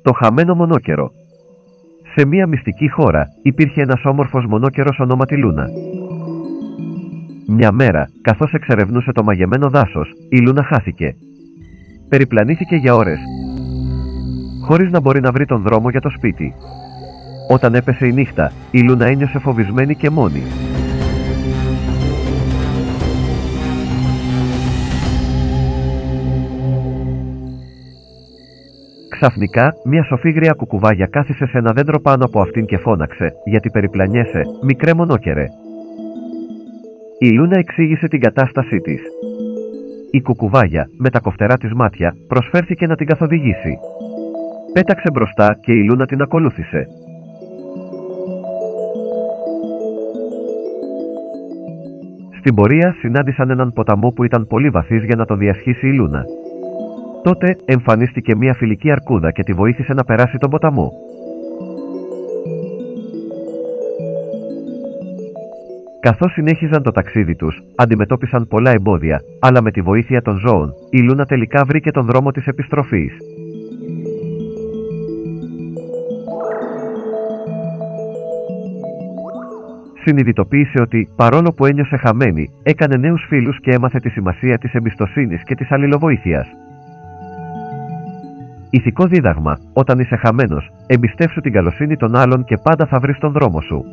Το χαμένο μονόκερο. Σε μια μυστική χώρα υπήρχε ένας όμορφος μονόκερος ονόματι Λούνα. Μια μέρα, καθώς εξερευνούσε το μαγεμένο δάσος, η Λούνα χάθηκε. Περιπλανήθηκε για ώρες, χωρίς να μπορεί να βρει τον δρόμο για το σπίτι. Όταν έπεσε η νύχτα, η Λούνα ένιωσε φοβισμένη και μόνη. Ξαφνικά, μια σοφίγρια κουκουβάγια κάθισε σε ένα δέντρο πάνω από αυτήν και φώναξε: «Γιατί περιπλανιέσαι, μικρέ μονόκερε?» Η Λούνα εξήγησε την κατάστασή της. Η κουκουβάγια, με τα κοφτερά της μάτια, προσφέρθηκε να την καθοδηγήσει. Πέταξε μπροστά και η Λούνα την ακολούθησε. Στην πορεία συνάντησαν έναν ποταμό που ήταν πολύ βαθύς για να τον διασχίσει η Λούνα. Τότε εμφανίστηκε μια φιλική αρκούδα και τη βοήθησε να περάσει τον ποταμό. Καθώς συνέχιζαν το ταξίδι τους, αντιμετώπισαν πολλά εμπόδια, αλλά με τη βοήθεια των ζώων, η Λούνα τελικά βρήκε τον δρόμο της επιστροφής. Συνειδητοποίησε ότι, παρόλο που ένιωσε χαμένη, έκανε νέους φίλους και έμαθε τη σημασία της εμπιστοσύνης και της αλληλοβοήθειας. Ηθικό δίδαγμα: όταν είσαι χαμένος, εμπιστεύσου την καλοσύνη των άλλων και πάντα θα βρεις τον δρόμο σου.